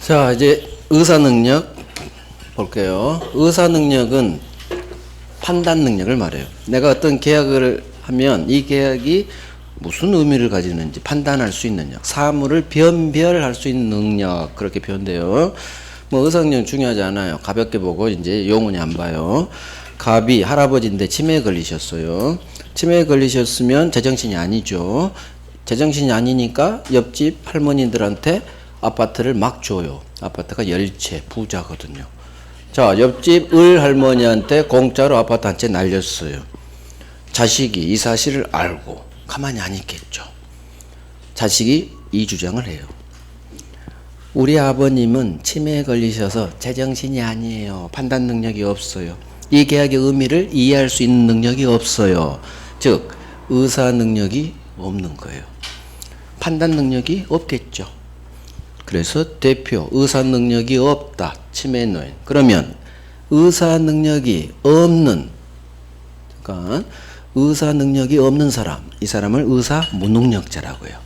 자, 이제 의사 능력 볼게요. 의사 능력은 판단 능력을 말해요. 내가 어떤 계약을 하면 이 계약이 무슨 의미를 가지는지 판단할 수 있는 능력, 사물을 변별할 수 있는 능력, 그렇게 표현돼요. 뭐 의사 능력 중요하지 않아요. 가볍게 보고 이제 영원히 안 봐요. 갑이 할아버지인데 치매에 걸리셨어요. 치매에 걸리셨으면 제정신이 아니죠. 제정신이 아니니까 옆집 할머니들한테 아파트를 막 줘요. 아파트가 10채 부자거든요. 자, 옆집 을 할머니한테 공짜로 아파트 한 채 날렸어요. 자식이 이 사실을 알고 가만히 안 있겠죠. 자식이 이 주장을 해요. 우리 아버님은 치매에 걸리셔서 제정신이 아니에요. 판단 능력이 없어요. 이 계약의 의미를 이해할 수 있는 능력이 없어요. 즉 의사 능력이 없는 거예요. 판단 능력이 없겠죠. 그래서 대표 의사 능력이 없다. 치매 노인. 그러면 의사 능력이 없는, 그러니까 의사 능력이 없는 사람, 이 사람을 의사 무능력자라고 해요.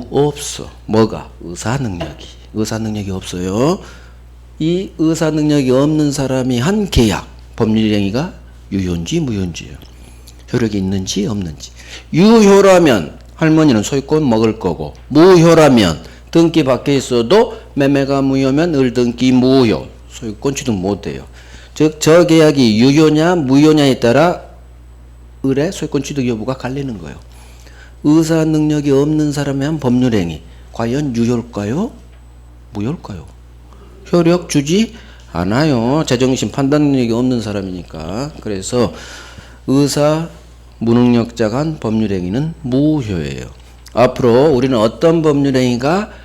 없어. 뭐가? 의사 능력이 없어요. 이 의사 능력이 없는 사람이 한 계약, 법률행위가 유효인지 무효인지요. 효력이 있는지 없는지. 유효라면 할머니는 소유권 먹을 거고, 무효라면 등기 밖에 있어도 매매가 무효면 을등기 무효, 소유권 취득 못해요. 즉 저 계약이 유효냐 무효냐에 따라 을의 소유권 취득 여부가 갈리는 거예요. 의사 능력이 없는 사람의 한 법률행위 과연 유효일까요? 무효일까요? 효력 주지 않아요. 제정신 판단 능력이 없는 사람이니까. 그래서 의사 무능력자가 한 법률행위는 무효예요. 앞으로 우리는 어떤 법률행위가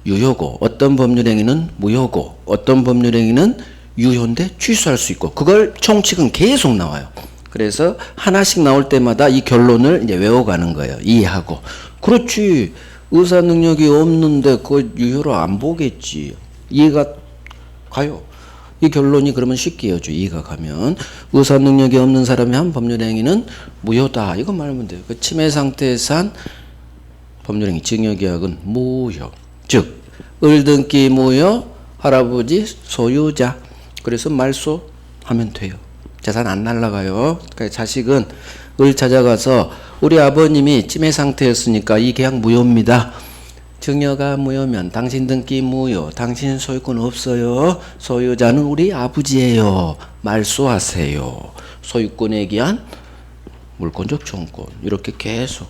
유효고 어떤 법률행위는 무효고 어떤 법률행위는 유효인데 취소할 수 있고, 그걸 총칙은 계속 나와요. 그래서 하나씩 나올 때마다 이 결론을 이제 외워가는 거예요. 이해하고. 그렇지, 의사 능력이 없는데 그걸 유효로 안 보겠지. 이해가 가요. 이 결론이 그러면 쉽게 이어져. 이해가 가면 의사 능력이 없는 사람이 한 법률행위는 무효다. 이거 말하면 돼요. 그 치매 상태에서 한 법률행위 증여계약은 무효. 즉 을등기 무효, 할아버지 소유자. 그래서 말소하면 돼요. 재산 안 날라가요. 그러니까 자식은 을 찾아가서 우리 아버님이 치매 상태였으니까 이 계약 무효입니다. 증여가 무효면 당신 등기 무효, 당신 소유권 없어요. 소유자는 우리 아버지예요. 말소하세요. 소유권에 기한 물권적 총권, 이렇게 계속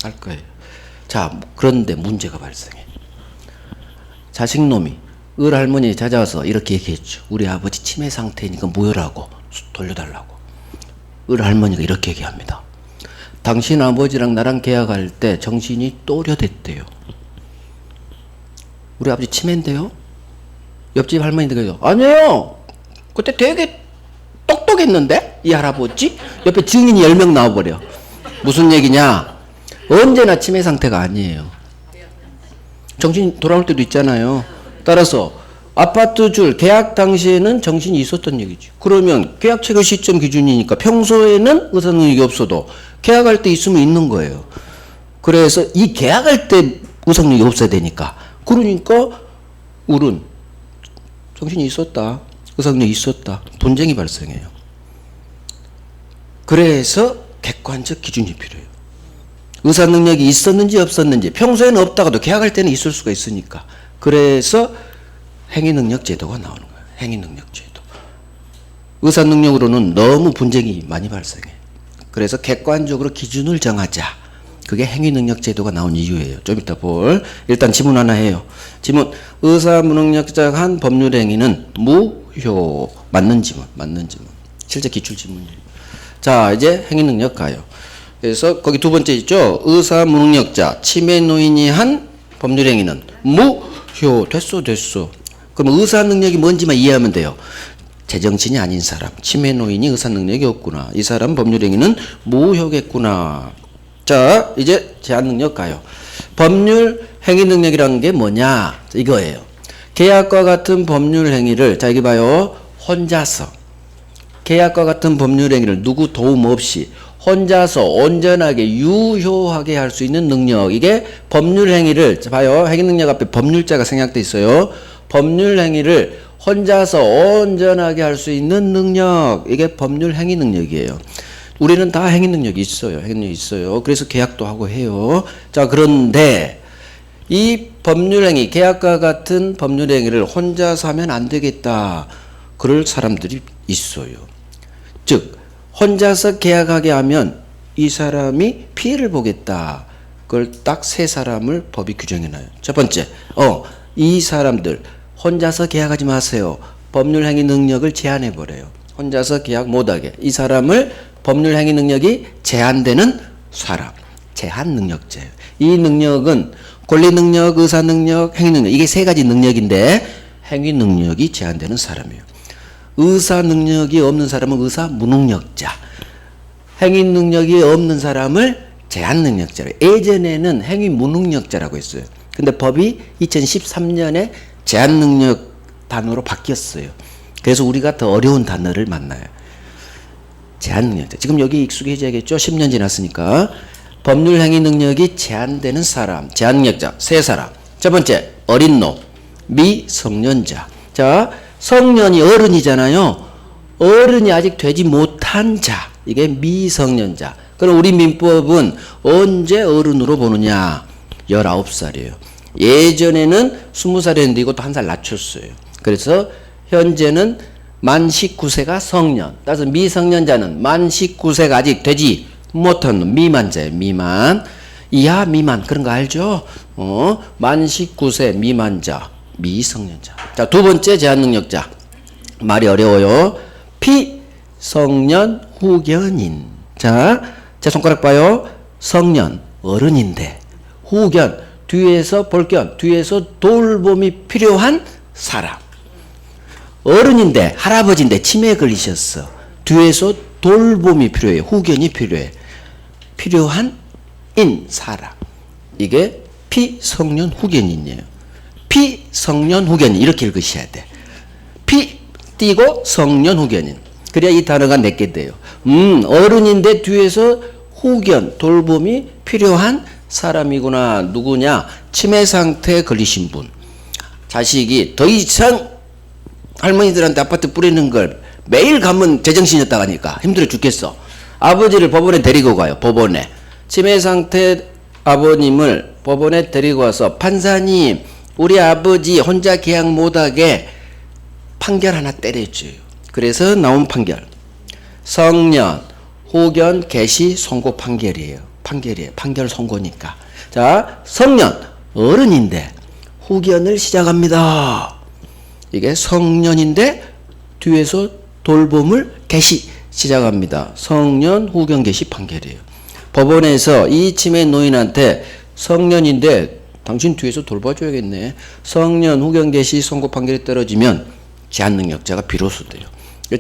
할 거예요. 자, 그런데 문제가 발생해. 자식놈이 을 할머니 찾아와서 이렇게 얘기했죠. 우리 아버지 치매 상태니까 무효라고 돌려달라고. 을 할머니가 이렇게 얘기합니다. 당신 아버지랑 나랑 계약할 때 정신이 또렷했대요. 우리 아버지 치매인데요? 옆집 할머니들이 아니에요. 그때 되게 똑똑했는데? 이 할아버지? 옆에 증인이 10명 나와버려. 무슨 얘기냐? 언제나 치매 상태가 아니에요. 정신이 돌아올 때도 있잖아요. 따라서 아파트 줄 계약 당시에는 정신이 있었던 얘기죠. 그러면 계약 체결 시점 기준이니까 평소에는 의사 능력이 없어도 계약할 때 있으면 있는 거예요. 그래서 이 계약할 때 의사 능력이 없어야 되니까. 그러니까 을은 정신이 있었다. 의사 능력이 있었다. 분쟁이 발생해요. 그래서 객관적 기준이 필요해요. 의사 능력이 있었는지 없었는지, 평소에는 없다가도 계약할 때는 있을 수가 있으니까. 그래서 행위능력 제도가 나오는 거예요. 행위능력 제도. 의사 능력으로는 너무 분쟁이 많이 발생해. 그래서 객관적으로 기준을 정하자. 그게 행위능력 제도가 나온 이유예요. 좀 이따 볼. 일단 지문 하나 해요. 지문. 의사 무능력자가 한 법률행위는 무효. 맞는 지문. 실제 기출 지문이에요. 자, 이제 행위능력 가요. 그래서 거기 두 번째 있죠. 의사 무능력자, 치매 노인이 한 법률행위는 무효. 됐어. 그럼 의사 능력이 뭔지만 이해하면 돼요. 제정신이 아닌 사람, 치매 노인이 의사 능력이 없구나. 이 사람 법률행위는 무효겠구나. 자, 이제 제한 능력 가요. 법률 행위 능력이라는 게 뭐냐? 이거예요. 계약과 같은 법률 행위를, 자, 여기 봐요. 혼자서. 계약과 같은 법률 행위를 누구 도움 없이 혼자서 온전하게 유효하게 할 수 있는 능력. 이게 법률 행위를 봐요. 행위 능력 앞에 법률자가 생략돼 있어요. 법률 행위를 혼자서 온전하게 할 수 있는 능력. 이게 법률 행위 능력이에요. 우리는 다 행위 능력이 있어요. 행위 능력이 있어요. 그래서 계약도 하고 해요. 자, 그런데 이 법률 행위, 계약과 같은 법률 행위를 혼자서 하면 안 되겠다. 그럴 사람들이 있어요. 즉, 혼자서 계약하게 하면 이 사람이 피해를 보겠다. 그걸 딱 세 사람을 법이 규정해놔요. 첫 번째, 이 사람들 혼자서 계약하지 마세요. 법률 행위 능력을 제한해버려요. 혼자서 계약 못하게. 이 사람을 법률 행위 능력이 제한되는 사람. 제한 능력자예요. 이 능력은 권리 능력, 의사 능력, 행위 능력. 이게 세 가지 능력인데 행위 능력이 제한되는 사람이에요. 의사 능력이 없는 사람은 의사 무능력자. 행위 능력이 없는 사람을 제한 능력자로. 예전에는 행위 무능력자라고 했어요. 근데 법이 2013년에 제한 능력 단어로 바뀌었어요. 그래서 우리가 더 어려운 단어를 만나요. 제한 능력자. 지금 여기 익숙해져야겠죠? 10년 지났으니까. 법률 행위 능력이 제한되는 사람, 제한 능력자 세 사람. 첫 번째, 어린 놈, 미성년자. 자, 성년이 어른이잖아요. 어른이 아직 되지 못한 자. 이게 미성년자. 그럼 우리 민법은 언제 어른으로 보느냐? 19살이에요. 예전에는 20살이었는데 이것도 한 살 낮췄어요. 그래서 현재는 만 19세가 성년. 따라서 미성년자는 만 19세가 아직 되지 못한 미만자예요. 미만. 이하 미만. 그런 거 알죠? 만 19세 미만자. 미성년자. 자, 두 번째 제한능력자. 말이 어려워요. 피성년 후견인. 자, 제 손가락 봐요. 성년, 어른인데. 후견, 뒤에서 볼견, 뒤에서 돌봄이 필요한 사람. 어른인데, 할아버지인데 치매에 걸리셨어. 뒤에서 돌봄이 필요해. 후견이 필요해. 필요한 사람. 이게 피성년 후견인이에요. 피성년 후견인. 이렇게 읽으셔야 돼. 피 띄고 성년 후견인. 그래야 이 단어가 내게 돼요. 어른인데 뒤에서 후견, 돌봄이 필요한 사람이구나. 누구냐? 치매 상태에 걸리신 분. 자식이 더 이상 할머니들한테 아파트 뿌리는 걸 매일 가면 제정신이었다고 하니까 힘들어 죽겠어. 아버지를 법원에 데리고 가요. 법원에. 치매 상태 아버님을 법원에 데리고 와서 판사님, 우리 아버지 혼자 계약 못하게 판결 하나 때려줘요. 그래서 나온 판결. 성년, 후견, 개시, 선고 판결이에요. 판결 선고니까. 자, 성년, 어른인데 후견을 시작합니다. 이게 성년인데 뒤에서 돌봄을 개시 시작합니다. 성년, 후견, 개시 판결이에요. 법원에서 이 치매 노인한테 성년인데 당신 뒤에서 돌봐줘야겠네. 성년, 후견, 개시, 선고 판결이 떨어지면 제한능력자가 비로소 돼요.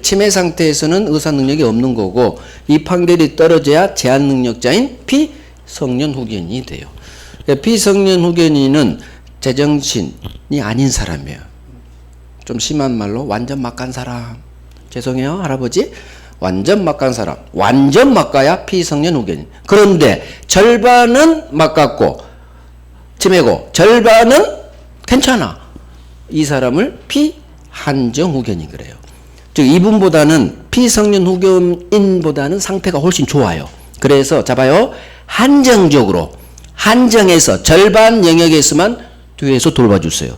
치매 상태에서는 의사 능력이 없는 거고 이 판결이 떨어져야 제한능력자인 피성년 후견인이 돼요. 피성년 후견인은 제정신이 아닌 사람이에요. 좀 심한 말로 완전 막간 사람. 죄송해요, 할아버지. 완전 막간 사람. 완전 막가야 피성년 후견인. 그런데 절반은 막갔고 치매고 절반은 괜찮아. 이 사람을 피한정 후견인 그래요. 즉 이분보다는 피성년 후견인보다는 상태가 훨씬 좋아요. 그래서 잡아요. 한정적으로 한정해서 절반 영역에서만 뒤에서 돌봐주세요.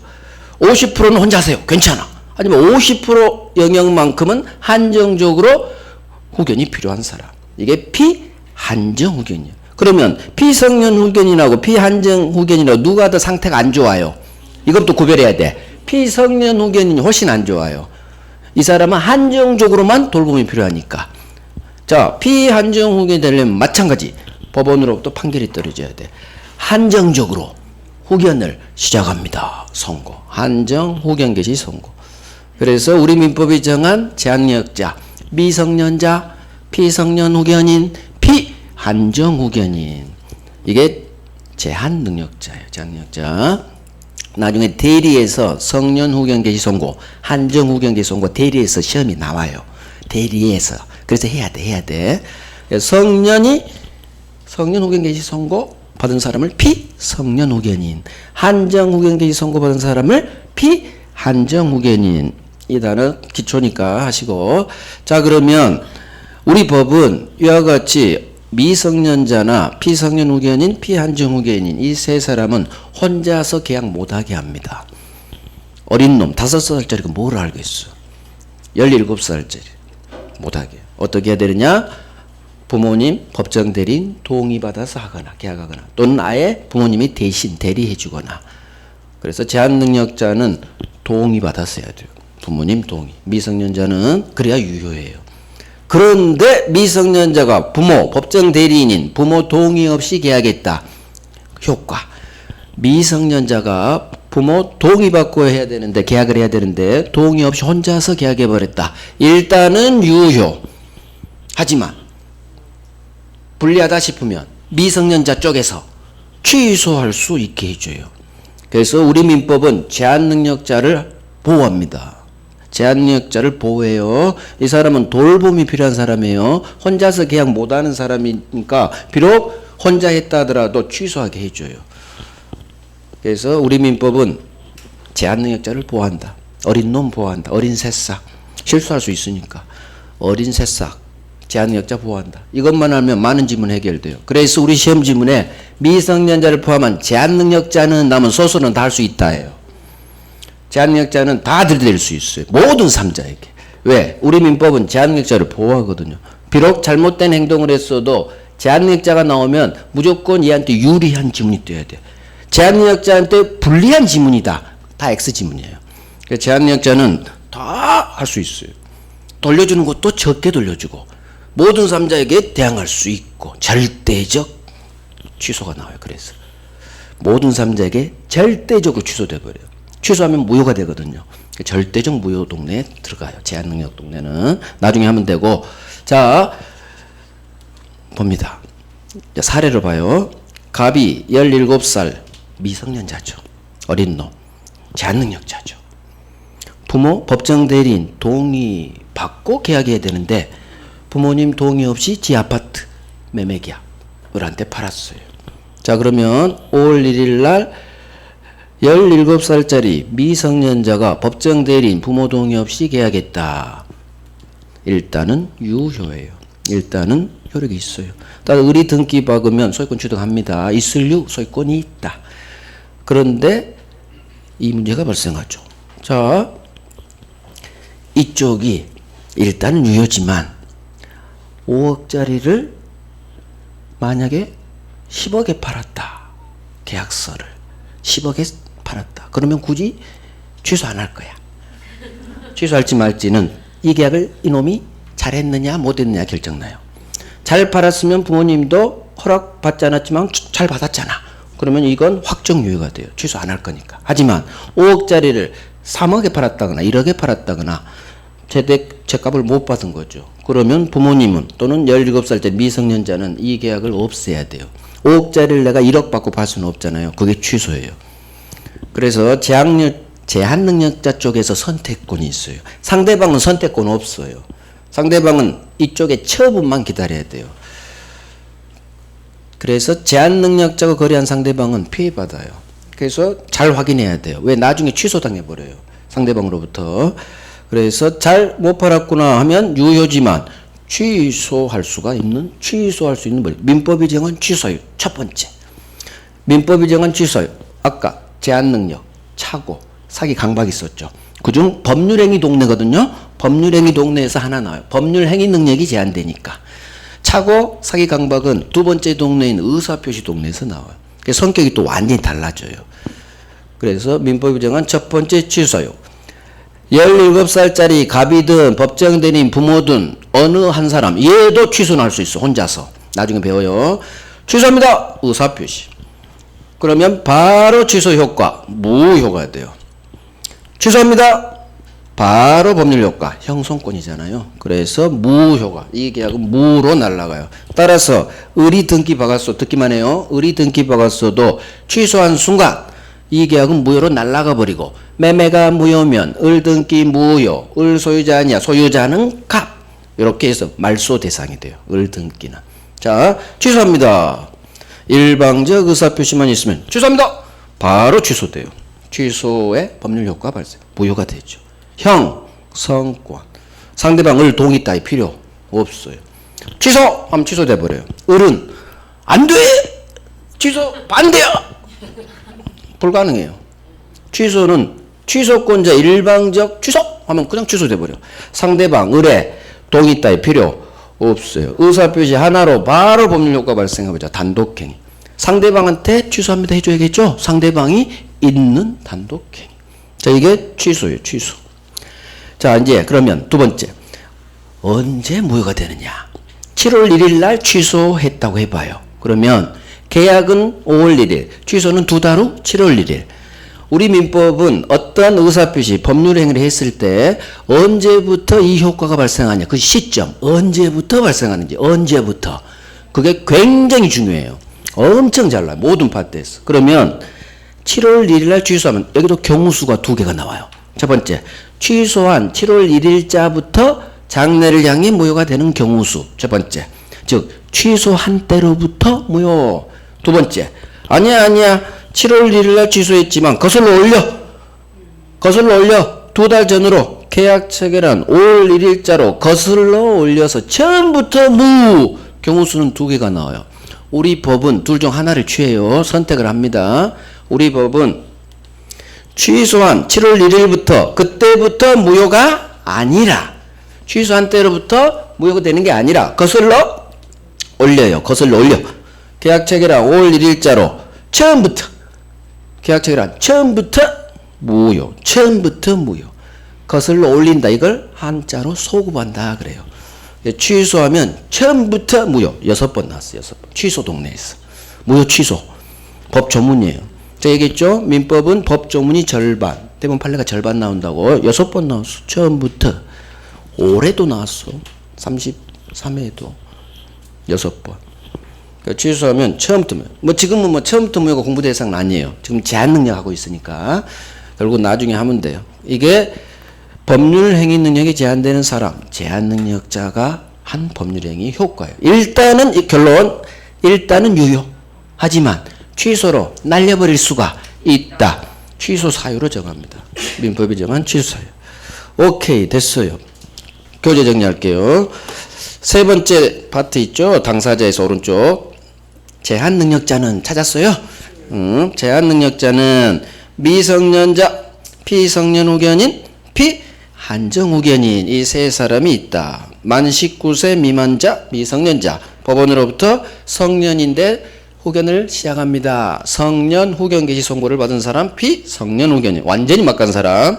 50%는 혼자 하세요. 괜찮아. 하지만 50% 영역만큼은 한정적으로 후견이 필요한 사람. 이게 피한정 후견이에요. 그러면 피성년 후견인하고 피한정 후견인하고 누가 더 상태가 안 좋아요? 이것도 구별해야 돼. 피성년 후견인이 훨씬 안 좋아요. 이 사람은 한정적으로만 돌봄이 필요하니까. 자, 피한정 후견이 되려면 마찬가지. 법원으로부터 판결이 떨어져야 돼. 한정적으로 후견을 시작합니다. 선고. 한정, 후견 개시, 선고. 그래서 우리 민법이 정한 제한력자, 미성년자, 피성년 후견인, 피한정 후견인. 이게 제한 능력자예요. 제한 능력자. 나중에 대리에서 성년 후견 개시 선고, 한정 후견 개시 선고 대리에서 시험이 나와요. 대리에서. 그래서 해야 돼. 성년 후견 개시 선고 받은 사람을 피성년 후견인, 한정 후견 개시 선고 받은 사람을 피한정 후견인. 이 단어 기초니까 하시고. 자, 그러면 우리 법은 이와 같이 미성년자나 피성년 후견인, 피한정 후견인 이 세 사람은 혼자서 계약 못하게 합니다. 어린 놈 5살짜리가 뭘 알겠어. 17살짜리 못하게. 어떻게 해야 되느냐? 부모님, 법정 대리인 동의받아서 하거나 계약하거나, 또는 아예 부모님이 대신 대리해 주거나. 그래서 제한 능력자는 동의받아서 해야 돼요. 부모님 동의. 미성년자는 그래야 유효해요. 그런데 미성년자가 부모, 법정 대리인인 부모 동의 없이 계약했다. 효과. 미성년자가 부모 동의받고 해야 되는데, 계약을 해야 되는데 동의 없이 혼자서 계약해버렸다. 일단은 유효. 하지만 불리하다 싶으면 미성년자 쪽에서 취소할 수 있게 해줘요. 그래서 우리 민법은 제한 능력자를 보호합니다. 제한 능력자를 보호해요. 이 사람은 돌봄이 필요한 사람이에요. 혼자서 계약 못하는 사람이니까 비록 혼자 했다 하더라도 취소하게 해줘요. 그래서 우리 민법은 제한 능력자를 보호한다. 어린 놈 보호한다. 어린 새싹. 실수할 수 있으니까. 어린 새싹. 제한 능력자 보호한다. 이것만 하면 많은 지문 해결돼요. 그래서 우리 시험 지문에 미성년자를 포함한 제한 능력자는 남은 소수는 다 할 수 있다 해요. 제한 능력자는 다 들이댈 수 있어요. 모든 3자에게. 왜? 우리 민법은 제한 능력자를 보호하거든요. 비록 잘못된 행동을 했어도 제한 능력자가 나오면 무조건 얘한테 유리한 지문이 떠야 돼요. 제한 능력자한테 불리한 지문이다. 다 X 지문이에요. 제한 능력자는 다 할 수 있어요. 돌려주는 것도 적게 돌려주고 모든 3자에게 대항할 수 있고 절대적 취소가 나와요. 그래서 모든 3자에게 절대적으로 취소돼 버려요. 취소하면 무효가 되거든요. 절대적 무효 동네에 들어가요. 제한 능력 동네는 나중에 하면 되고. 자, 봅니다. 사례를 봐요. 갑이 17살 미성년자죠. 어린 놈. 제한 능력자죠. 부모, 법정 대리인 동의 받고 계약해야 되는데 부모님 동의 없이 지 아파트 매매 계약을 한테 팔았어요. 자, 그러면 5월 1일 날 17살짜리 미성년자가 법정 대리인 부모 동의 없이 계약했다. 일단은 유효예요. 일단은 효력이 있어요. 따라 의리 등기 박으면 소유권 취득합니다. 있을 유 소유권이 있다. 그런데 이 문제가 발생하죠. 자, 이쪽이 일단은 유효지만 5억짜리를 만약에 10억에 팔았다. 계약서를 10억에 팔았다. 그러면 굳이 취소 안 할 거야. 취소할지 말지는 이 계약을 이놈이 잘했느냐 못했느냐 결정나요. 잘 팔았으면 부모님도 허락받지 않았지만 잘 받았잖아. 그러면 이건 확정 유효가 돼요. 취소 안 할 거니까. 하지만 5억짜리를 3억에 팔았다거나 1억에 팔았다거나 제값을 못 받은 거죠. 그러면 부모님은 또는 17살짜리 미성년자는 이 계약을 없애야 돼요. 5억짜리를 내가 1억 받고 팔 수는 없잖아요. 그게 취소예요. 그래서 제한 능력자 쪽에서 선택권이 있어요. 상대방은 선택권 없어요. 상대방은 이쪽에 처분만 기다려야 돼요. 그래서 제한 능력자가 거래한 상대방은 피해받아요. 그래서 잘 확인해야 돼요. 왜? 나중에 취소당해버려요. 상대방으로부터. 그래서 잘 못 팔았구나 하면 유효지만 취소할 수 있는 법. 민법이 정한 취소요. 첫 번째. 민법이 정한 취소요. 아까 제한 능력, 착오, 사기, 강박이 있었죠. 그중 법률행위 동네거든요. 법률행위 동네에서 하나 나와요. 법률행위 능력이 제한되니까. 착오, 사기, 강박은 두 번째 동네인 의사표시 동네에서 나와요. 성격이 또 완전히 달라져요. 그래서 민법이 정한 첫 번째 취소요. 17살짜리 갑이든 법정 대리인 부모든 어느 한 사람 얘도 취소는 할 수 있어. 혼자서. 나중에 배워요. 취소합니다. 의사표시. 그러면 바로 취소 효과 무효가 돼요. 취소합니다. 바로 법률 효과 형성권이잖아요. 그래서 무효가, 이 계약은 무로 날아가요. 따라서 의리 등기 박았어. 듣기만 해요. 의리 등기 박았어도 취소한 순간 이 계약은 무효로 날아가 버리고, 매매가 무효면 을 등기 무효, 을 소유자 아니야. 소유자는 갑. 이렇게 해서 말소 대상이 돼요. 을 등기는. 자, 취소합니다. 일방적 의사표시만 있으면 취소합니다. 바로 취소돼요. 취소의 법률 효과 발생. 무효가 되죠. 형, 성권. 상대방 을 동의 따위 필요 없어요. 취소! 하면 취소돼 버려요. 을은 안 돼! 취소 반대야! 불가능해요. 취소는 취소권자 일방적 취소! 하면 그냥 취소돼 버려. 상대방 을의 동의 따위 필요 없어요. 의사표시 하나로 바로 법률 효과 발생해보자. 단독행위. 상대방한테 취소합니다 해줘야겠죠? 상대방이 있는 단독행위. 자, 이게 취소예요. 취소. 자, 이제 그러면 두 번째. 언제 무효가 되느냐? 7월 1일 날 취소했다고 해봐요. 그러면 계약은 5월 1일, 취소는 2달 후 7월 1일. 우리 민법은 어떠한 의사표시, 법률행위를 했을 때 언제부터 이 효과가 발생하냐. 그 시점, 언제부터 발생하는지, 언제부터. 그게 굉장히 중요해요. 엄청 잘 나요. 모든 파트에서. 그러면 7월 1일 날 취소하면 여기도 경우수가 2개가 나와요. 첫 번째, 취소한 7월 1일자부터 장래를 향해 무효가 되는 경우수. 첫 번째. 즉, 취소한 때로부터 무효. 두 번째, 아니야. 7월 1일 날 취소했지만 거슬러 올려 2달 전으로 계약 체결한 5월 1일자로 거슬러 올려서 처음부터 무. 경우수는 2개가 나와요. 우리 법은 둘 중 하나를 취해요. 선택을 합니다. 우리 법은 취소한 7월 1일부터 그때부터 무효가 아니라, 취소한 때로부터 무효가 되는 게 아니라 거슬러 올려요. 거슬러 올려. 계약 체결한 5월 1일자로 처음부터, 계약 체결한 처음부터 무효. 처음부터 무효. 거슬러 올린다. 이걸 한자로 소급한다 그래요. 취소하면 처음부터 무효. 6번 나왔어요. 6번. 취소 동네에서. 무효 취소. 법 조문이에요. 제가 얘기했죠? 민법은 법 조문이 절반. 대부분 판례가 절반 나온다고. 6번 나왔어. 처음부터. 올해도 나왔어. 33회에도. 6번. 그러니까 취소하면 처음부터 무효. 지금은 처음부터 무효가 공부 대상은 아니에요. 지금 제한 능력 하고 있으니까. 결국 나중에 하면 돼요. 이게 법률 행위 능력이 제한되는 사람, 제한 능력자가 한 법률 행위 효과예요. 일단은 결론, 일단은 유효. 하지만 취소로 날려버릴 수가 있다. 취소 사유로 정합니다. 민법이 정한 취소 사유. 오케이, 됐어요. 교재 정리할게요. 세 번째 파트 있죠? 당사자에서 오른쪽. 제한 능력자는 찾았어요? 제한 능력자는 미성년자, 피성년 후견인, 한정 후견인, 이 세 사람이 있다. 만 19세 미만자, 미성년자. 법원으로부터 성년인데 후견을 시작합니다. 성년 후견 개시 선고를 받은 사람, 피성년 후견인. 완전히 막간 사람.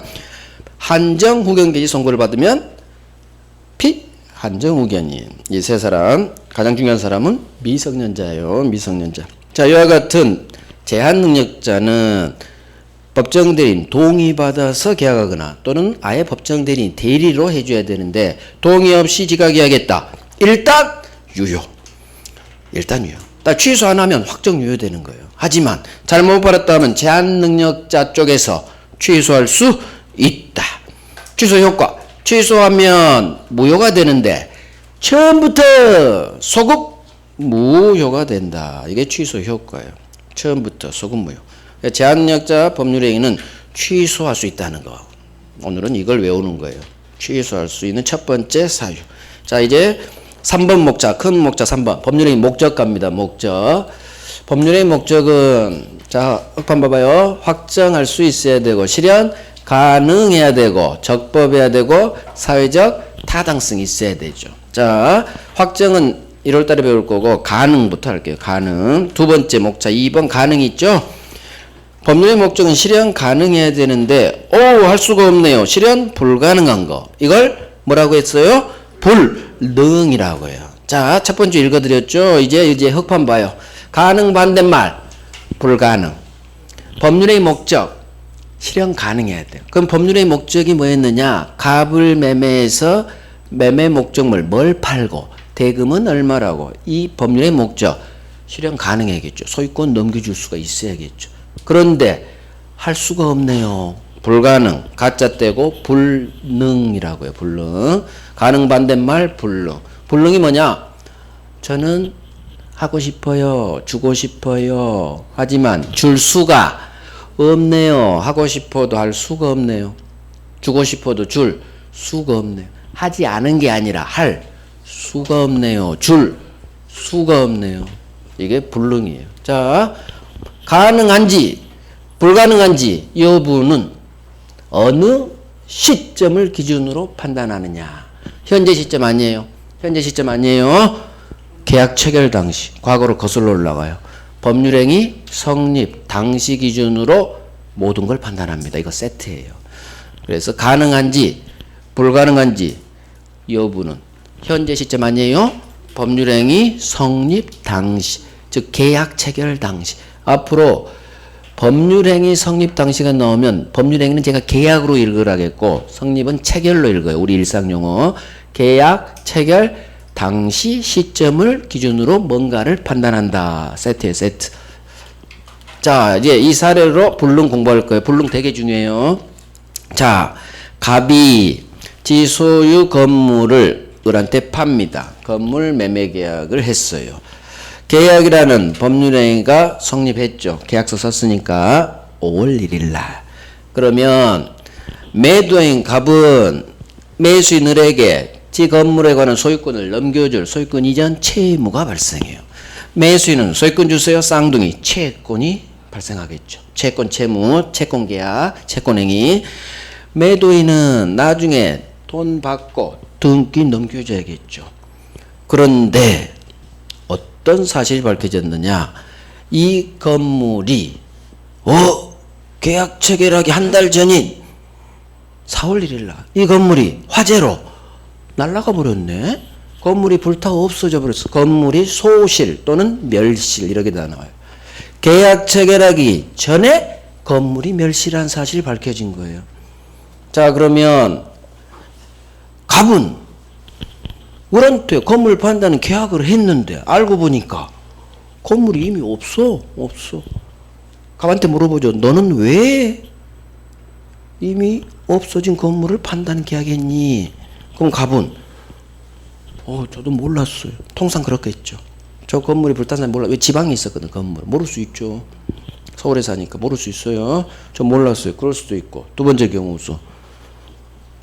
한정 후견 개시 선고를 받으면 한정 후견인. 이 세 사람. 가장 중요한 사람은 미성년자예요. 미성년자. 자, 이와 같은 제한 능력자는 법정 대리인 동의받아서 계약하거나 또는 아예 법정 대리인 대리로 해줘야 되는데 동의 없이 지가 계약했다. 일단 유효. 일단 유효. 취소 안 하면 확정 유효되는 거예요. 하지만 잘못 받았다 하면 제한 능력자 쪽에서 취소할 수 있다. 취소 효과. 취소하면 무효가 되는데 처음부터 소급 무효가 된다. 이게 취소 효과예요. 처음부터 소급 무효. 제한능력자 법률행위는 취소할 수 있다는 거. 오늘은 이걸 외우는 거예요. 취소할 수 있는 첫 번째 사유. 자, 이제 3번 목차, 큰 목차 3번. 법률행위 목적가입니다. 목적. 법률행위 목적은, 자, 흑판 봐봐요. 확정할 수 있어야 되고, 실현 가능해야 되고, 적법해야 되고, 사회적 타당성이 있어야 되죠. 자, 확정은 1월 달에 배울 거고, 가능부터 할게요. 가능. 두 번째 목차 2번 가능이 있죠? 법률의 목적은 실현 가능해야 되는데 할 수가 없네요. 실현 불가능한 거. 이걸 뭐라고 했어요? 불능이라고 해요. 자, 첫 번째 읽어드렸죠? 이제 흑판 봐요. 가능 반대말 불가능. 법률의 목적 실현 가능해야 돼요. 그럼 법률의 목적이 뭐였느냐? 갑을 매매해서 매매 목적물 뭘 팔고 대금은 얼마라고. 이 법률의 목적 실현 가능해야겠죠. 소유권 넘겨줄 수가 있어야겠죠. 그런데 할 수가 없네요. 불가능. 가짜 떼고 불능이라고요. 불능. 가능 반대말 불능. 불능이 뭐냐? 저는 하고 싶어요. 주고 싶어요. 하지만 줄 수가 없네요. 하고 싶어도 할 수가 없네요. 주고 싶어도 줄 수가 없네요. 하지 않은 게 아니라 할 수가 없네요. 줄 수가 없네요. 이게 불능이에요. 자, 가능한지 불가능한지 여부는 어느 시점을 기준으로 판단하느냐. 현재 시점 아니에요. 현재 시점 아니에요. 계약 체결 당시. 과거로 거슬러 올라가요. 법률행위 성립 당시 기준으로 모든 걸 판단합니다. 이거 세트예요. 그래서 가능한지 불가능한지 여부는 현재 시점 아니에요. 법률행위 성립 당시. 즉 계약 체결 당시. 앞으로 법률행위 성립 당시가 나오면 법률행위는 제가 계약으로 읽으라겠고 성립은 체결로 읽어요. 우리 일상용어. 계약 체결 당시 시점을 기준으로 뭔가를 판단한다. 세트예요. 세트. 자, 이제 이 사례로 불능 공부할 거예요. 불능 되게 중요해요. 자, 갑이 지 소유 건물을 을한테 팝니다. 건물 매매 계약을 했어요. 계약이라는 법률행위가 성립했죠. 계약서 썼으니까 5월 1일 날. 그러면 매도인 갑은 매수인 을에게 지 건물에 관한 소유권을 넘겨줄 소유권 이전 채무가 발생해요. 매수인은 소유권 주세요. 쌍둥이 채권이 발생하겠죠. 채권 채무, 채권 계약, 채권 행위. 매도인은 나중에 돈 받고 등기 넘겨줘야겠죠. 그런데 어떤 사실이 밝혀졌느냐? 이 건물이 계약 체결하기 한 달 전인 4월 1일 날 이 건물이 화재로 날아가 버렸네. 건물이 불타고 없어져 버렸어. 건물이 소실 또는 멸실 이렇게 다 나와요. 계약 체결하기 전에 건물이 멸실한 사실이 밝혀진 거예요. 자, 그러면 갑은 을한테 건물 판다는 계약을 했는데 알고 보니까 건물이 이미 없어. 갑한테 물어보죠. 너는 왜 이미 없어진 건물을 판다는 계약했니? 그럼 갑은 저도 몰랐어요. 통상 그렇겠죠. 저 건물이 불탄 사람 몰라. 왜 지방에 있었거든 건물. 모를 수 있죠. 서울에 사니까 모를 수 있어요. 저 몰랐어요. 그럴 수도 있고. 두 번째 경우서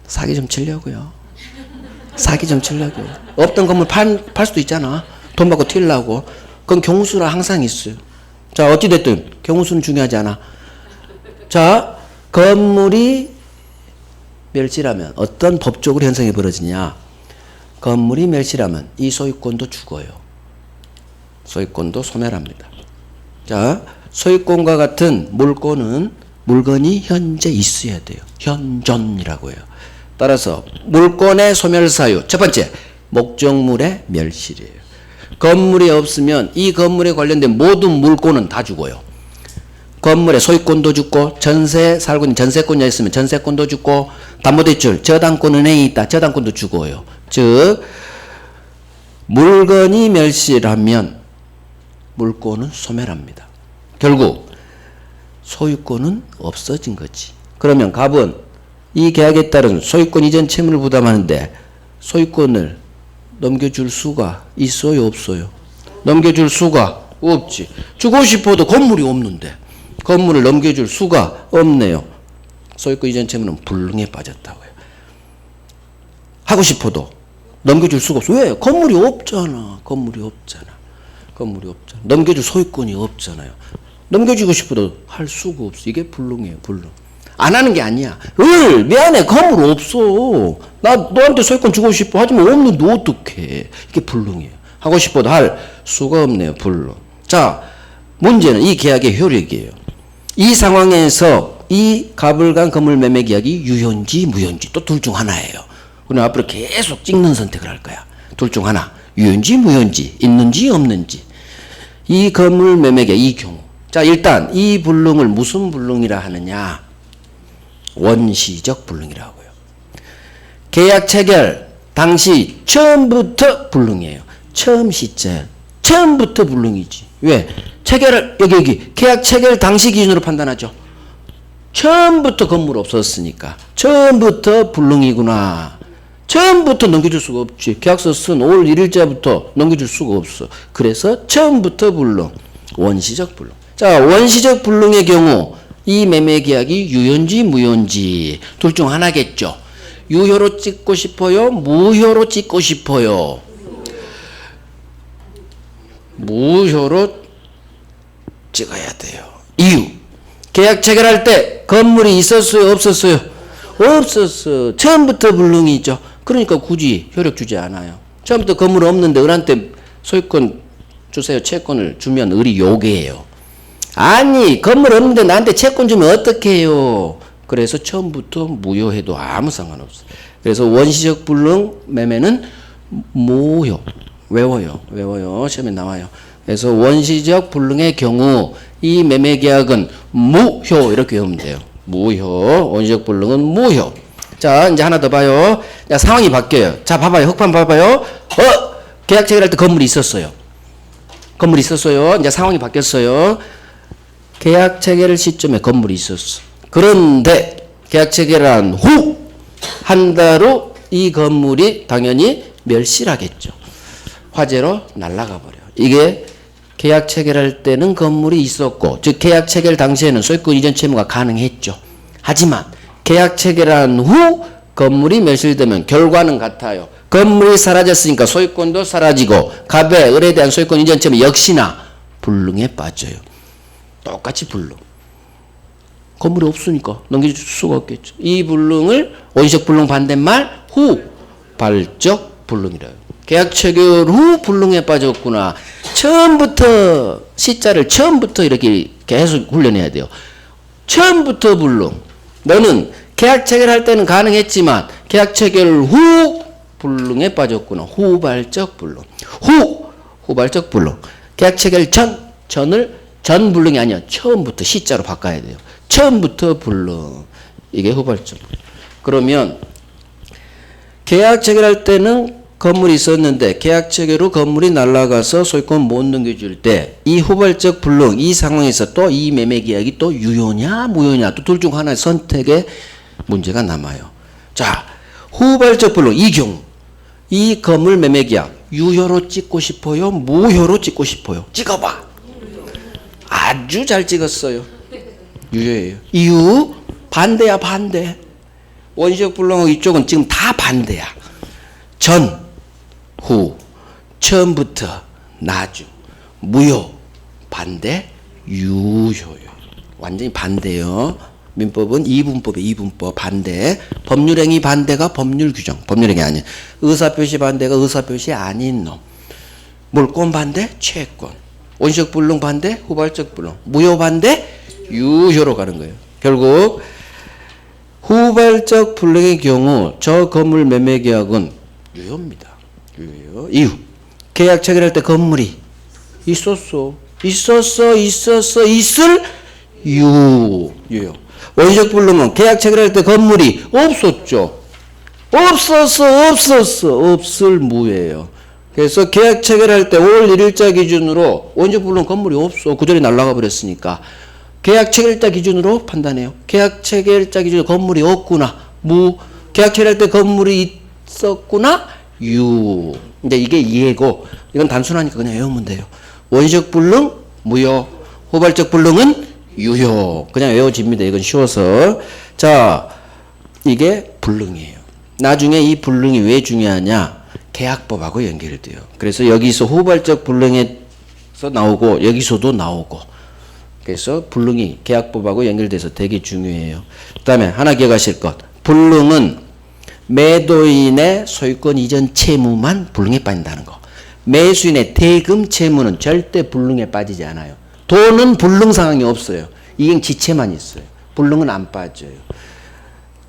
사기 좀 치려고요. 사기 좀 치려고요. 없던 건물 팔 수도 있잖아. 돈 받고 튀려고. 그건 경우수라 항상 있어요. 자, 어찌됐든 경우수는 중요하지 않아. 자, 건물이 멸실하면 어떤 법적으로 현상이 벌어지냐. 건물이 멸실하면 이 소유권도 죽어요. 소유권도 소멸합니다. 자, 소유권과 같은 물건이 현재 있어야 돼요. 현존이라고 해요. 따라서 물권의 소멸 사유 첫 번째 목적물의 멸실이에요. 건물이 없으면 이 건물에 관련된 모든 물권은 다 죽어요. 건물의 소유권도 죽고 전세 살고 있는 전세권자 있으면 전세권도 죽고 담보대출 저당권 은행이 있다 저당권도 죽어요. 즉 물건이 멸실하면 물권은 소멸합니다. 결국 소유권은 없어진 거지. 그러면 갑은 이 계약에 따른 소유권 이전 채무를 부담하는데 소유권을 넘겨줄 수가 있어요 없어요? 넘겨줄 수가 없지. 주고 싶어도 건물이 없는데 건물을 넘겨줄 수가 없네요. 소유권 이전 채무는 불능에 빠졌다고요. 하고 싶어도 넘겨줄 수가 없어. 왜? 건물이 없잖아. 넘겨줄 소유권이 없잖아요. 넘겨주고 싶어도 할 수가 없어. 이게 불능이에요. 불능. 안 하는 게 아니야. 미안해. 건물 없어. 나 너한테 소유권 주고 싶어. 하지만 없는데 어떡해. 이게 불능이에요. 하고 싶어도 할 수가 없네요. 불능. 자, 문제는 이 계약의 효력이에요. 이 상황에서 이 갑을 간 건물 매매 계약이 유효인지 무효인지 또 둘 중 하나예요. 그럼 앞으로 계속 찍는 선택을 할 거야. 둘 중 하나. 유효인지 무효인지 있는지 없는지. 이 건물 매매 계약 이 경우. 자, 일단 이 불능을 무슨 불능이라 하느냐. 원시적 불능이라고요. 계약 체결 당시 처음부터 불능이에요. 처음 시점 처음부터 불능이지. 왜? 체결을 여기 계약 체결 당시 기준으로 판단하죠. 처음부터 건물 없었으니까 처음부터 불능이구나. 처음부터 넘겨줄 수가 없지. 계약서 쓴 5월 1일자부터 넘겨줄 수가 없어. 그래서 처음부터 불능, 원시적 불능. 자, 원시적 불능의 경우 이 매매계약이 유효인지 무효인지 둘 중 하나겠죠. 유효로 찍고 싶어요? 무효로 찍고 싶어요? 무효로 찍어야 돼요. 이유. 계약 체결할 때 건물이 있었어요? 없었어요? 없었어. 처음부터 불능이죠. 그러니까 굳이 효력 주지 않아요. 처음부터 건물 없는데 을한테 소유권 주세요. 채권을 주면 을이 요구해요. 아니 건물 없는데 나한테 채권 주면 어떻게 해요? 그래서 처음부터 무효해도 아무 상관없어요. 그래서 원시적 불능 매매는 무효. 외워요. 시험에 나와요. 그래서 원시적 불능의 경우 이 매매계약은 무효 이렇게 외우면 돼요. 무효. 원시적 불능은 무효. 자, 이제 하나 더 봐요. 자, 상황이 바뀌어요. 자, 봐봐요. 흑판 봐봐요. 계약 체결할 때 건물이 있었어요. 이제 상황이 바뀌었어요. 계약 체결 시점에 건물이 있었어. 그런데 계약 체결한 후 한 달 후 이 건물이 당연히 멸실하겠죠. 화재로 날아가 버려. 이게 계약 체결할 때는 건물이 있었고, 즉 계약 체결 당시에는 소유권 이전 채무가 가능했죠. 하지만 계약 체결한 후 건물이 멸실되면 결과는 같아요. 건물이 사라졌으니까 소유권도 사라지고 갑의 을에 대한 소유권 이전 채무 역시나 불능에 빠져요. 똑같이 불능. 건물이 없으니까 넘겨줄 수가 없겠죠. 이 불능을 원시적 불능 반대말 후발적 불능이라요. 계약 체결 후 불능에 빠졌구나. 처음부터 시자를 처음부터 이렇게 계속 훈련해야 돼요. 처음부터 불능. 너는 계약 체결할 때는 가능했지만 계약 체결 후 불능에 빠졌구나. 후발적 불능. 후발적 불능. 계약 체결 전을 전 불능이 아니야. 처음부터 시자로 바꿔야 돼요. 처음부터 불능. 이게 후발적. 그러면 계약 체결할 때는 건물이 있었는데 계약 체결 후 건물이 날아가서 소유권 못 넘겨줄 때 이 후발적 불능 이 상황에서 또 이 매매계약이 또 유효냐 무효냐 또 둘 중 하나의 선택에 문제가 남아요. 자, 후발적 불능 이 경우 이 건물 매매계약 유효로 찍고 싶어요? 무효로 찍고 싶어요? 찍어봐. 아주 잘 찍었어요. 유효예요. 이유? 반대야 반대. 원시적 불능하고 이쪽은 지금 다 반대야. 전, 후, 처음부터, 나중, 무효, 반대, 유효요. 완전히 반대요. 민법은 이분법이에요. 이분법 반대. 법률행위 반대가 법률 규정. 법률행위 아니에요. 의사표시 반대가 의사표시 아닌 놈. 물권 반대, 채권. 원시적 불능 반대, 후발적 불능. 무효 반대, 유효로 가는 거예요. 결국 후발적 불능의 경우 저 건물 매매 계약은 유효입니다. 유효. 이유. 계약 체결할 때 건물이 있었어. 있을 유효. 원시적 불능은 계약 체결할 때 건물이 없었죠. 없을 무예요. 그래서 계약 체결할 때 5월 1일자 기준으로 원시적 불능 건물이 없어. 그 전에 날아가 버렸으니까. 계약 체결자 기준으로 판단해요. 계약 체결자 기준으로 건물이 없구나. 계약 체결할 때 건물이 있었구나. 이제 이게 이해고 이건 단순하니까 그냥 외우면 돼요. 원시적 불능 무효. 후발적 불능은 유효. 그냥 외워집니다. 이건 쉬워서. 자, 이게 불능이에요. 나중에 이 불능이 왜 중요하냐? 계약법하고 연결돼요. 그래서 여기서 후발적 불능에서 나오고 여기서도 나오고. 그래서 불능이 계약법하고 연결돼서 되게 중요해요. 그 다음에 하나 기억하실 것. 불능은 매도인의 소유권 이전 채무만 불능에 빠진다는 거. 매수인의 대금 채무는 절대 불능에 빠지지 않아요. 돈은 불능 상황이 없어요. 이행 지체만 있어요. 불능은 안 빠져요.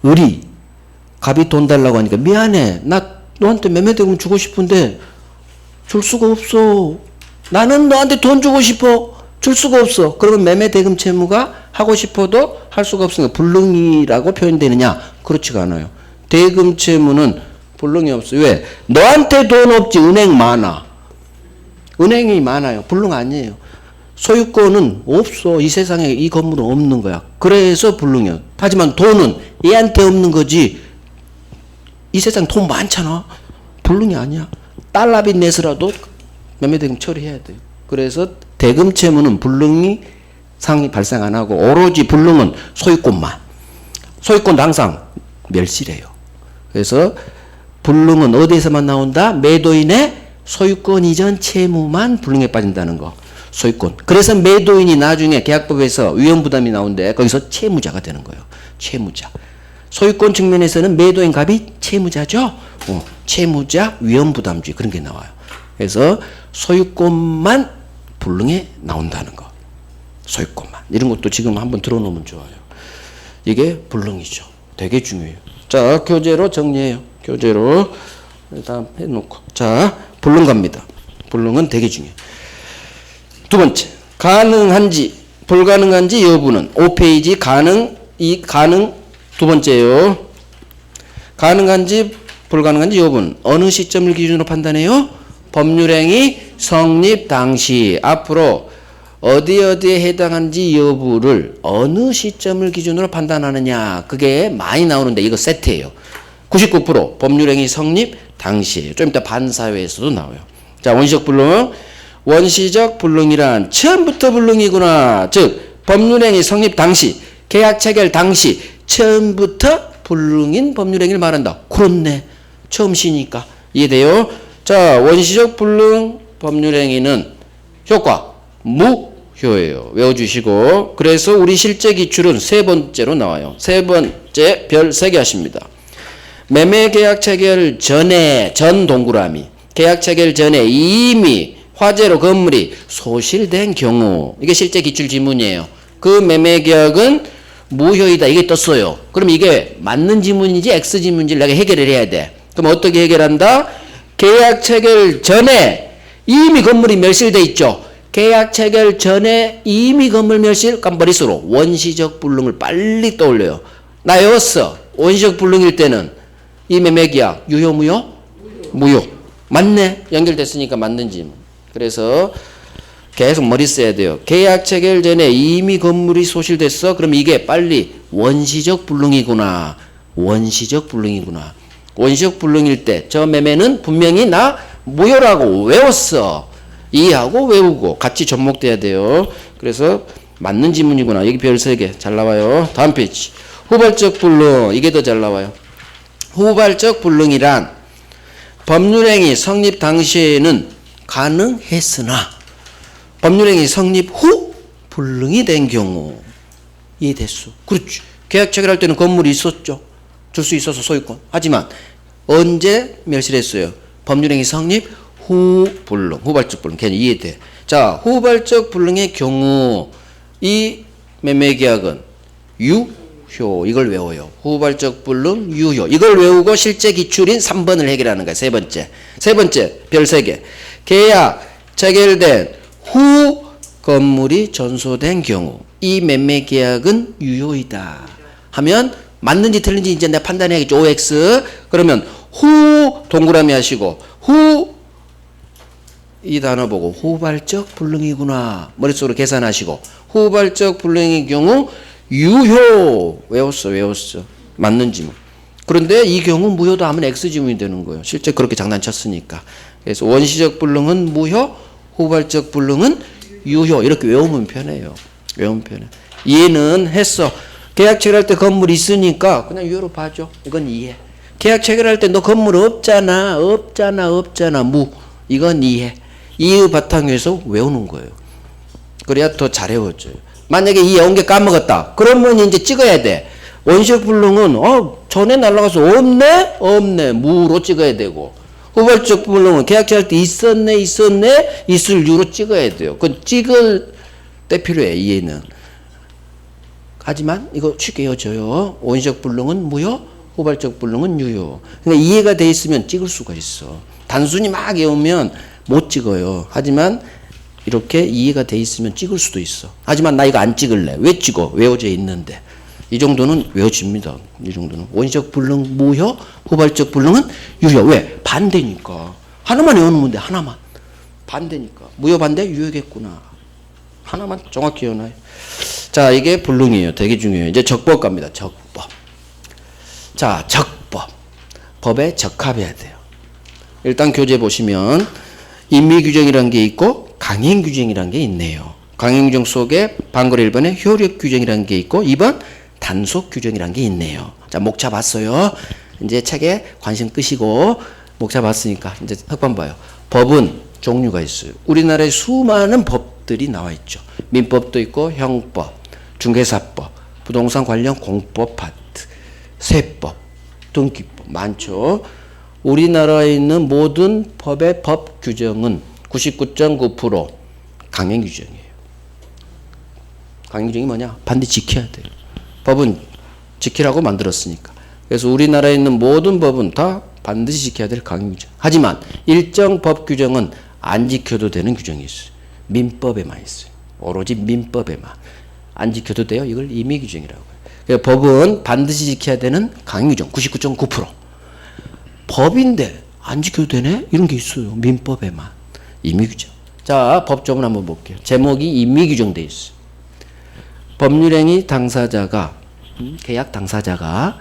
을이 갑이 돈 달라고 하니까 미안해. 나 너한테 매매대금 주고 싶은데 줄 수가 없어. 나는 너한테 돈 주고 싶어. 줄 수가 없어. 그러면 매매대금 채무가 하고 싶어도 할 수가 없으니까 불능이라고 표현되느냐? 그렇지가 않아요. 대금 채무는 불능이 없어요. 왜? 너한테 돈 없지. 은행 많아. 은행이 많아요. 불능 아니에요. 소유권은 없어. 이 세상에 이 건물은 없는 거야. 그래서 불능이야. 하지만 돈은 얘한테 없는 거지. 이 세상 돈 많잖아. 불능이 아니야. 달러빚 내서라도 매매대금 처리해야 돼요. 그래서 대금 채무는 불능이 상이 발생 안 하고 오로지 불능은 소유권만. 소유권도 항상 멸실해요. 그래서 불능은 어디에서만 나온다? 매도인의 소유권 이전 채무만 불능에 빠진다는 거. 소유권. 그래서 매도인이 나중에 계약법에서 위험부담이 나오는데 거기서 채무자가 되는 거예요. 채무자. 소유권 측면에서는 매도인 값이 채무자죠. 채무자 위험부담주의 그런 게 나와요. 그래서 소유권만 불능에 나온다는 거. 소유권만. 이런 것도 지금 한번 들어놓으면 좋아요. 이게 불능이죠. 되게 중요해요. 자, 교재로 정리해요. 교재로 일단 해놓고. 자, 불능 갑니다. 불능은 되게 중요해요. 두 번째, 가능한지 불가능한지 여부는 5페이지 가능 두 번째요. 가능한지 불가능한지 여부는 어느 시점을 기준으로 판단해요? 법률행위 성립 당시. 앞으로 어디에 해당한지 여부를 어느 시점을 기준으로 판단하느냐. 그게 많이 나오는데 이거 세트예요. 99% 법률행위 성립 당시에요. 좀 이따 반사회에서도 나와요. 자, 원시적 불능. 원시적 불능이란 처음부터 불능이구나. 즉 법률행위 성립 당시, 계약 체결 당시 처음부터 불능인 법률행위를 말한다. 그렇네. 처음 시니까 이해돼요? 자, 원시적 불능 법률행위는 효과 무효예요. 외워주시고. 그래서 우리 실제 기출은 세 번째로 나와요. 세 번째 별 3개 하십니다. 매매 계약 체결 전에, 전 동그라미, 계약 체결 전에 이미 화재로 건물이 소실된 경우, 이게 실제 기출 지문이에요. 그 매매 계약은 무효이다. 이게 떴어요. 그럼 이게 맞는 지문인지 X 지문인지 내가 해결을 해야 돼. 그럼 어떻게 해결한다? 계약 체결 전에 이미 건물이 멸실돼 있죠. 계약 체결 전에 이미 건물 멸실, 그러니까 머릿속으로 원시적 불능을 빨리 떠올려요. 나 외웠어. 원시적 불능일 때는 이 매매 계약 유효 무효? 무효. 맞네. 연결됐으니까 맞는 지문. 그래서 계속 머리 써야 돼요. 계약 체결 전에 이미 건물이 소실됐어. 그럼 이게 빨리 원시적 불능이구나. 원시적 불능이구나. 원시적 불능일 때 저 매매는 분명히 나 무효라고 외웠어. 이해하고 외우고 같이 접목돼야 돼요. 그래서 맞는 지문이구나. 여기 별 3개 잘 나와요. 다음 페이지. 후발적 불능. 이게 더 잘 나와요. 후발적 불능이란 법률행위 성립 당시에는 가능했으나 법률행위 성립 후 불능이 된 경우. 이해됐어. 그렇지. 계약 체결할 때는 건물이 있었죠. 줄 수 있어서 소유권. 하지만 언제 멸실했어요? 법률행위 성립 후 불능. 후발적 불능. 걔는 이해돼. 자, 후발적 불능의 경우 이 매매계약은 유효. 이걸 외워요. 후발적 불능 유효. 이걸 외우고 실제 기출인 3번을 해결하는 거야. 세 번째 별 3개. 계약 체결된 후 건물이 전소된 경우 이 매매계약은 유효이다 하면 맞는지 틀린지 이제 내가 판단해야겠죠. OX. 그러면 후 동그라미 하시고 후 이 단어 보고 후발적 불능이구나. 머릿속으로 계산하시고 후발적 불능의 경우 유효. 외웠어. 맞는 지문. 그런데 이 경우 무효도 하면 X 지문이 되는 거예요. 실제 그렇게 장난쳤으니까. 그래서 원시적 불능은 무효, 후발적 불능은 유효. 이렇게 외우면 편해요. 이해는 했어. 계약 체결할 때 건물 있으니까 그냥 유효로 봐줘. 이건 이해. 계약 체결할 때 너 건물 없잖아. 무. 이건 이해. 이해 바탕에서 외우는 거예요. 그래야 더 잘 외워져요. 만약에 이 외운 게 까먹었다. 그러면 이제 찍어야 돼. 원시적 불능은 전에 날라가서 없네. 무로 찍어야 되고. 후발적 불능은 계약 체결할 때 있었네. 있을 유로 찍어야 돼요. 그건 찍을 때 필요해. 이해는. 하지만 이거 쉽게 이어져요. 원시적 불능은 무효, 후발적 불능은 유효. 그러니까 이해가 돼 있으면 찍을 수가 있어. 단순히 막 외우면 못 찍어요. 하지만 이렇게 이해가 돼 있으면 찍을 수도 있어. 하지만 나 이거 안 찍을래. 왜 찍어? 외워져 있는데. 이 정도는 외워집니다. 이 정도는. 원시적 불능 무효, 후발적 불능은 유효. 왜? 반대니까. 하나만 외우면 돼. 하나만. 반대니까. 무효 반대 유효겠구나. 하나만 정확히 외워놔요. 자, 이게 불능이에요. 되게 중요해요. 이제 적법 갑니다. 적법. 자, 적법. 법에 적합해야 돼요. 일단 교재 보시면 임의규정이라는 게 있고 강행규정이라는 게 있네요. 강행규정 속에 방글 1번에 효력규정이라는 게 있고 2번 단속규정이라는 게 있네요. 자, 목차 봤어요. 이제 책에 관심 끄시고 목차 봤으니까 이제 흑반 봐요. 법은 종류가 있어요. 우리나라에 수많은 법들이 나와 있죠. 민법도 있고 형법, 중개사법, 부동산 관련 공법 파트, 세법, 등기법 많죠. 우리나라에 있는 모든 법의 법 규정은 99.9% 강행규정이에요. 강행규정이 뭐냐? 반드시 지켜야 돼요. 법은 지키라고 만들었으니까. 그래서 우리나라에 있는 모든 법은 다 반드시 지켜야 될 강행규정. 하지만 일정 법 규정은 안 지켜도 되는 규정이 있어요. 민법에만 있어요. 오로지 민법에만. 안 지켜도 돼요. 이걸 임의규정이라고 해요. 그러니까 법은 반드시 지켜야 되는 강행규정 99.9%. 법인데 안 지켜도 되네? 이런 게 있어요. 민법에만. 임의규정. 자, 법조문 한번 볼게요. 제목이 임의규정 돼 있어요. 법률행위 당사자가 계약 당사자가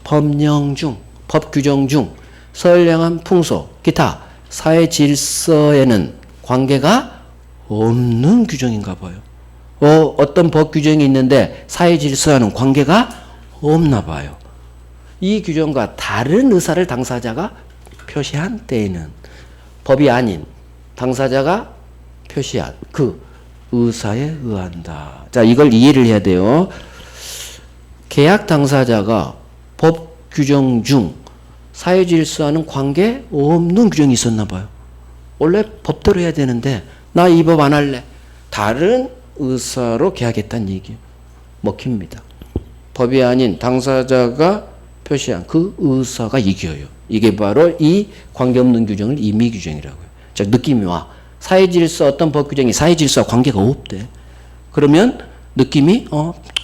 법령 중, 법 규정 중 선량한 풍소, 기타 사회 질서에는 관계가 없는 규정인가 봐요. 어떤 법 규정이 있는데 사회 질서와는 관계가 없나 봐요. 이 규정과 다른 의사를 당사자가 표시한 때에는 법이 아닌 당사자가 표시한 그 의사에 의한다. 자, 이걸 이해를 해야 돼요. 계약 당사자가 법 규정 중 사회 질서와는 관계 없는 규정이 있었나 봐요. 원래 법대로 해야 되는데 나 이 법 안 할래. 다른 의사로 계약했다는 얘기예요. 먹힙니다. 법이 아닌 당사자가 표시한 그 의사가 이겨요. 이게 바로 이 관계없는 규정을 임의규정이라고요. 자, 느낌이 와. 사회질서 어떤 법 규정이 사회질서와 관계가 없대. 그러면 느낌이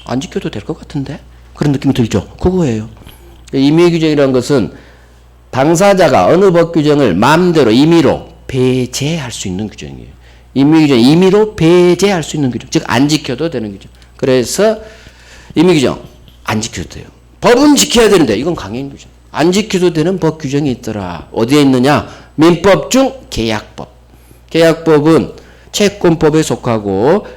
안 지켜도 될 것 같은데 그런 느낌이 들죠. 그거예요. 임의규정이라는 것은 당사자가 어느 법 규정을 마음대로 임의로 배제할 수 있는 규정이에요. 임의규정 임의로 배제할 수 있는 규정. 즉 안 지켜도 되는 규정. 그래서 임의규정 안 지켜도 돼요. 법은 지켜야 되는데 이건 강행규정. 안 지켜도 되는 법 규정이 있더라. 어디에 있느냐? 민법 중 계약법. 계약법은 채권법에 속하고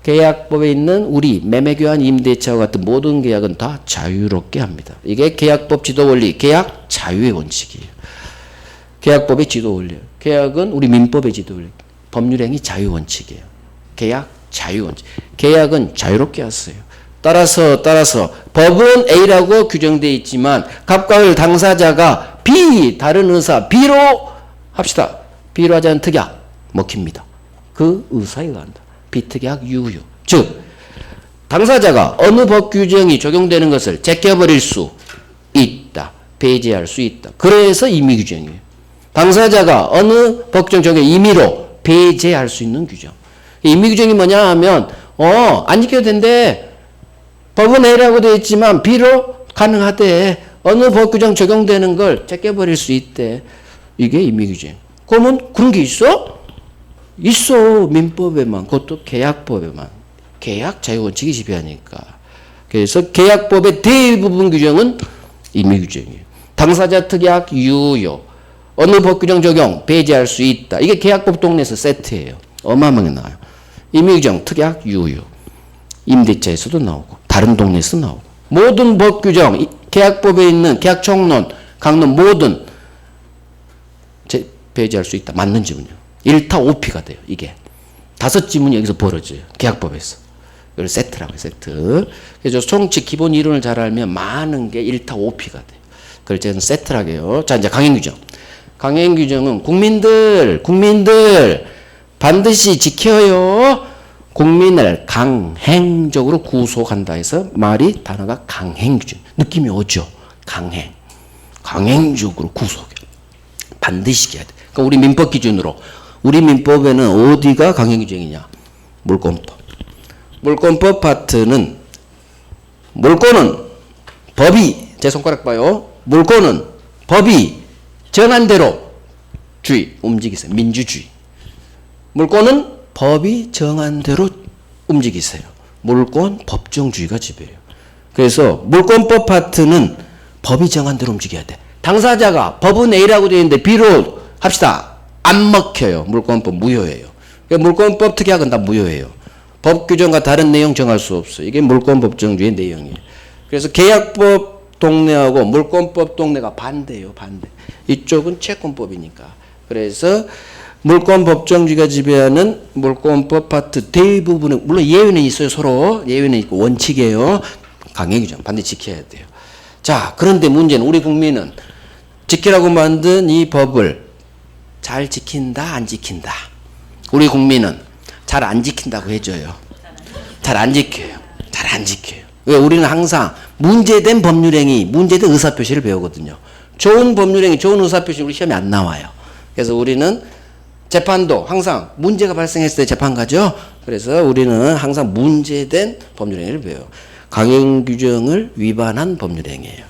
계약법에 있는 우리 매매교환 임대차와 같은 모든 계약은 다 자유롭게 합니다. 이게 계약법 지도 원리, 계약 자유의 원칙이에요. 계약법의 지도 원리. 계약은 우리 민법의 지도 원리. 법률행위 자유 원칙이에요. 계약 자유 원칙. 계약은 자유롭게 하세요. 따라서 법은 A라고 규정되어 있지만 갑과을 당사자가 B, 다른 의사 B로 합시다. B로 하자는 특약 먹힙니다. 그 의사에 의한다. 비특약 유효. 즉 당사자가 어느 법 규정이 적용되는 것을 제껴버릴 수 있다. 배제할 수 있다. 그래서 임의규정이에요. 당사자가 어느 법 규정 적용 임의로 배제할 수 있는 규정. 임의규정이 뭐냐 하면 안 지켜도 된대. 법은 A라고 되어 있지만 B로 가능하대. 어느 법 규정 적용되는 걸 제껴버릴 수 있대. 이게 임의규정. 그러면 그런 게 있어? 있어. 민법에만. 그것도 계약법에만. 계약 자유원칙이 지배하니까. 그래서 계약법의 대부분 규정은 임의규정이에요. 당사자 특약 유효. 어느 법 규정 적용 배제할 수 있다. 이게 계약법 동네에서 세트예요. 어마어마하게 나와요. 임의규정 특약 유효. 임대차에서도 나오고 다른 동네에서 나오고 모든 법 규정 계약법에 있는 계약 총론 강론 모든 배제할 수 있다. 맞는 지문이요. 1타 5피가 돼요. 이게 5지문이 여기서 벌어져요. 계약법에서. 이걸 세트라고요. 세트. 그래서 총칙 기본 이론을 잘 알면 많은 게 1타 5피가 돼요. 그걸 저는 세트라고 해요. 자, 이제 강행규정. 강행규정은 국민들 반드시 지켜요. 국민을 강행적으로 구속한다 해서 단어가 강행규정. 느낌이 오죠? 강행적으로 구속해. 반드시 지켜야 돼. 그러니까 우리 민법 기준으로 우리 민법에는 어디가 강행규정이냐? 물권법. 물권법 파트는 물권은 법이 제 손가락 봐요. 물권은 법이 정한 대로 움직이세요. 민주주의. 물권은 법이 정한 대로 움직이세요. 물권 법정주의가 지배해요. 그래서 물권법 파트는 법이 정한 대로 움직여야 돼. 당사자가 법은 A라고 되어 있는데 B로 합시다. 안 먹혀요. 물권법 무효예요. 그러니까 물권법 특약은 다 무효예요. 법 규정과 다른 내용 정할 수 없어요. 이게 물권 법정주의 내용이에요. 그래서 계약법 동네하고 물권법 동네가 반대예요. 반대. 이쪽은 채권법이니까. 그래서 물권 법정주의가 지배하는 물권법 파트 대부분은 물론 예외는 있어요. 서로 예외는 있고 원칙이에요. 강행 규정 반드시 지켜야 돼요. 자, 그런데 문제는 우리 국민은 지키라고 만든 이 법을 잘 지킨다 안 지킨다. 우리 국민은 잘 안 지킨다고 해줘요. 잘 안 지켜요. 잘 안 지켜요. 왜? 우리는 항상 문제된 법률행위, 문제된 의사표시를 배우거든요. 좋은 법률행위, 좋은 의사표시 우리 시험에 안 나와요. 그래서 우리는 재판도 항상 문제가 발생했을 때 재판 가죠. 그래서 우리는 항상 문제된 법률행위를 배워요. 강행규정을 위반한 법률행위예요.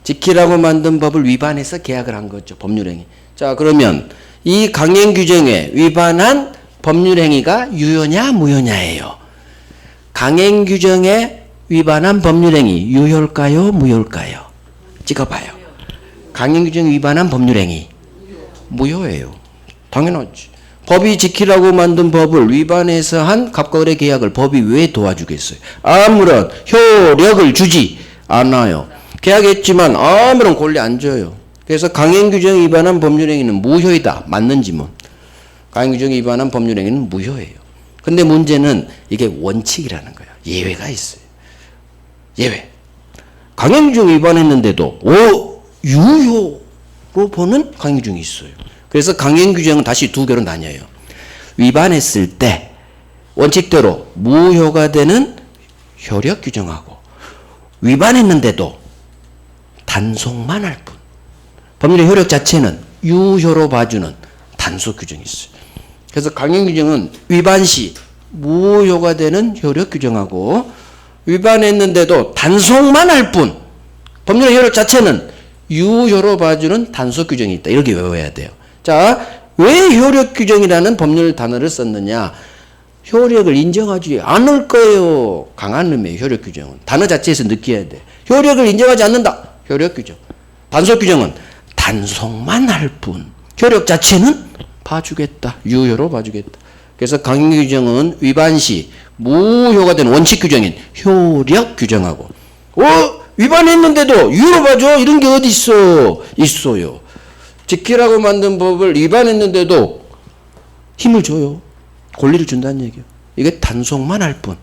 지키라고 만든 법을 위반해서 계약을 한 거죠. 법률행위. 자, 그러면 이 강행규정에 위반한 법률행위가 유효냐 무효냐예요. 강행규정에 위반한 법률행위 유효일까요 무효일까요? 찍어봐요. 강행규정에 위반한 법률행위 무효예요. 당연하지. 법이 지키라고 만든 법을 위반해서 한 갑과 을의 계약을 법이 왜 도와주겠어요? 아무런 효력을 주지 않아요. 계약했지만 아무런 권리 안 줘요. 그래서 강행규정 위반한 법률행위는 무효이다. 맞는지 뭐. 강행규정 위반한 법률행위는 무효예요. 근데 문제는 이게 원칙이라는 거예요. 예외가 있어요. 예외. 강행규정 위반했는데도 유효로 보는 강행규정이 있어요. 그래서 강행규정은 다시 두 개로 나뉘어요. 위반했을 때 원칙대로 무효가 되는 효력규정하고 위반했는데도 단속만 할 뿐. 법률의 효력 자체는 유효로 봐주는 단속규정이 있어요. 그래서 강행규정은 위반 시 무효가 되는 효력규정하고 위반했는데도 단속만 할 뿐. 법률의 효력 자체는 유효로 봐주는 단속규정이 있다. 이렇게 외워야 돼요. 자, 왜 효력규정이라는 법률 단어를 썼느냐? 효력을 인정하지 않을 거예요. 강한 의미의 효력규정은. 단어 자체에서 느껴야 돼. 효력을 인정하지 않는다. 효력규정. 단속규정은 단속만 할 뿐. 효력 자체는 봐주겠다. 유효로 봐주겠다. 그래서 강행규정은 위반 시 무효가 되는 원칙규정인 효력규정하고 위반했는데도 유효로 봐줘. 이런 게 어디 있어? 있어요. 지키라고 만든 법을 위반했는데도 힘을 줘요. 권리를 준다는 얘기예요. 이게 단속만 할 뿐.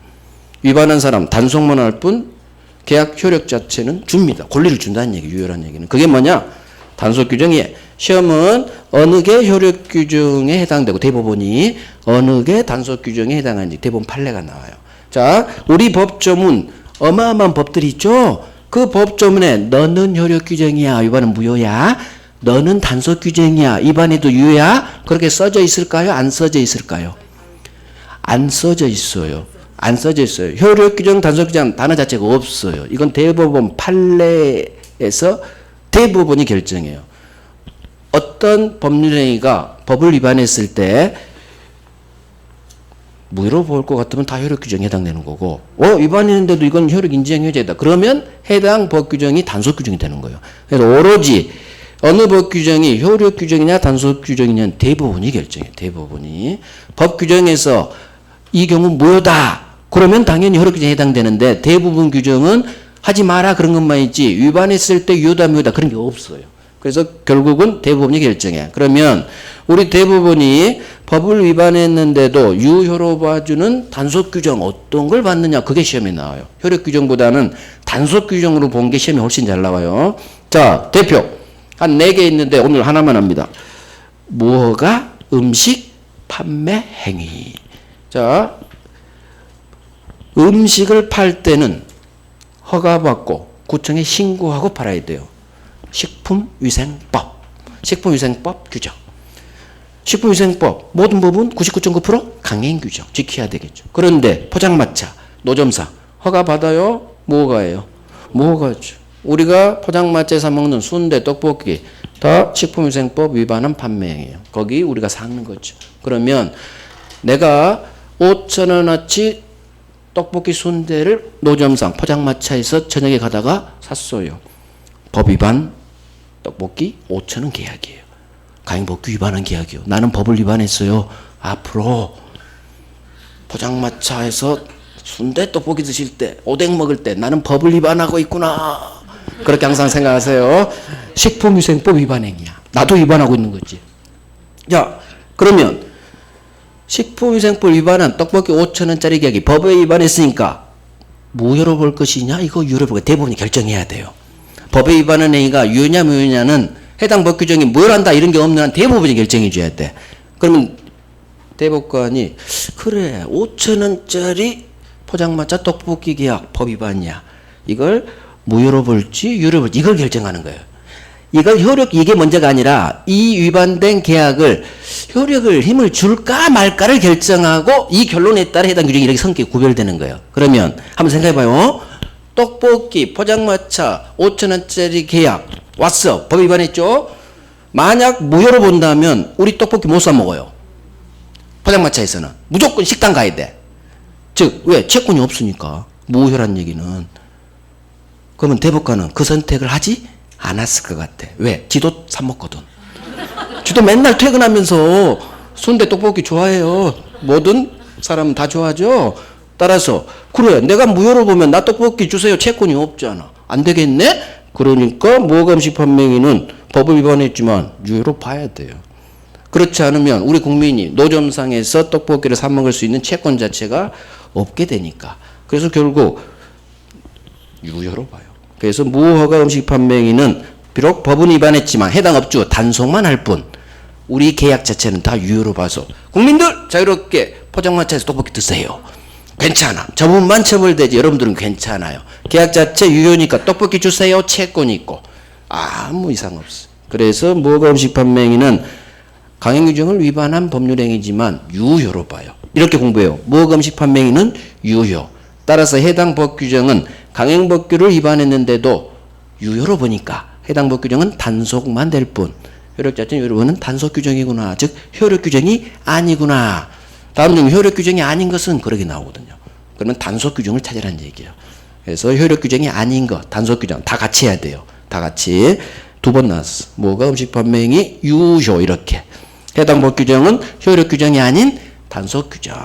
위반한 사람 단속만 할 뿐 계약 효력 자체는 줍니다. 권리를 준다는 얘기, 유효란 얘기는. 그게 뭐냐? 단속 규정이 시험은 어느 게 효력 규정에 해당되고 대법원이 어느 게 단속 규정에 해당하는지 대법원 판례가 나와요. 자, 우리 법조문 어마어마한 법들이 있죠. 그 법조문에 너는 효력 규정이야, 위반은 무효야. 너는 단속 규정이야, 위반해도 유효야. 그렇게 써져 있을까요? 안 써져 있을까요? 안 써져 있어요. 안 써져 있어요. 효력 규정, 단속 규정 단어 자체가 없어요. 이건 대법원 판례에서 대법원이 결정해요. 어떤 법률행위가 법을 위반했을 때 무효로 볼 것 같으면 다 효력 규정에 해당되는 거고, 위반했는데도 이건 효력 인정 해제다. 그러면 해당 법 규정이 단속 규정이 되는 거예요. 그래서 오로지 어느 법 규정이 효력 규정이냐 단속 규정이냐는 대법원이 결정해요. 대법원이. 법 규정에서 이 경우 무효다. 그러면 당연히 효력 규정에 해당되는데 대부분 규정은 하지 마라 그런 것만 있지 위반했을 때 유효다 무효다 그런 게 없어요. 그래서 결국은 대법원이 결정해. 그러면 우리 대법원이 법을 위반했는데도 유효로 봐주는 단속 규정 어떤 걸 받느냐 그게 시험에 나와요. 효력 규정보다는 단속 규정으로 본 게 시험에 훨씬 잘 나와요. 자, 대표 한 4개 있는데 오늘 하나만 합니다. 무허가 음식 판매 행위. 자, 음식을 팔 때는 허가받고 구청에 신고하고 팔아야 돼요. 식품위생법. 식품위생법 규정. 식품위생법 모든 법은 99.9% 강행규정 지켜야 되겠죠. 그런데 포장마차, 노점사 허가받아요? 무허가예요? 무허가죠. 우리가 포장마차에서 먹는 순대, 떡볶이 다 식품위생법 위반한 판매행위예요. 거기 우리가 사는 거죠. 그러면 내가 5,000원어치 떡볶이 순대를 노점상 포장마차에서 저녁에 가다가 샀어요. 법 위반 떡볶이 5,000원 계약이에요. 강행복귀 위반한 계약이요. 나는 법을 위반했어요. 앞으로 포장마차에서 순대 떡볶이 드실 때, 오뎅 먹을 때 나는 법을 위반하고 있구나. 그렇게 항상 생각하세요. 식품위생법 위반 행위야. 나도 위반하고 있는 거지. 자, 그러면 식품위생법 위반한 떡볶이 5,000원짜리 계약이 법에 위반했으니까 무효로 볼 것이냐, 이거 유효로 볼 것. 대법원이 결정해야 돼요. 법에 위반한 행위가 유효냐 무효냐는 해당 법 규정이 무효한다 이런 게 없는 한 대법원이 결정해 줘야 돼. 그러면 대법관이 그래 5,000원짜리 포장마차 떡볶이 계약 법 위반이야. 이걸 무효로 볼지 유효로 볼지 이걸 결정하는 거예요. 이걸 이게 문제가 아니라 이 위반된 계약을 효력을 힘을 줄까 말까를 결정하고 이 결론에 따라 해당 규정이 이렇게 성격이 구별되는 거예요. 그러면 한번 생각해봐요. 떡볶이 포장마차 5,000원짜리 계약 왔어. 법 위반했죠. 만약 무효로 본다면 우리 떡볶이 못 사 먹어요. 포장마차에서는 무조건 식당 가야 돼. 즉 왜? 채권이 없으니까. 무효란 얘기는. 그러면 대법관은 그 선택을 하지 않았을 것 같아. 왜? 지도 사 먹거든. 지도 맨날 퇴근하면서 순대 떡볶이 좋아해요. 모든 사람 다 좋아하죠. 따라서 그래 내가 무효로 보면 나 떡볶이 주세요. 채권이 없잖아. 안 되겠네? 그러니까 무허가음식 판매인은 법을 위반했지만 유효로 봐야 돼요. 그렇지 않으면 우리 국민이 노점상에서 떡볶이를 사 먹을 수 있는 채권 자체가 없게 되니까. 그래서 결국 유효로 봐요. 그래서 무허가 음식 판매인은 비록 법은 위반했지만 해당 업주 단속만 할 뿐 우리 계약 자체는 다 유효로 봐서 국민들 자유롭게 포장마차에서 떡볶이 드세요. 괜찮아. 저분만 처벌되지 여러분들은 괜찮아요. 계약 자체 유효니까 떡볶이 주세요. 채권이 있고 아무 이상 없어요. 그래서 무허가 음식 판매인은 강행규정을 위반한 법률행위지만 유효로 봐요. 이렇게 공부해요. 무허가 음식 판매인은 유효. 따라서 해당 법규정은 강행법규를 위반했는데도 유효로 보니까 해당 법규정은 단속만 될 뿐 효력 자체는 여러분은 단속 규정이구나. 즉 효력 규정이 아니구나. 다음 중 효력 규정이 아닌 것은 그렇게 나오거든요. 그러면 단속 규정을 찾으라는 얘기예요. 그래서 효력 규정이 아닌 것, 단속 규정 다 같이 해야 돼요. 다 같이 두 번 나왔어. 무허가 음식 판매행위 유효 이렇게. 해당 법 규정은 효력 규정이 아닌 단속 규정.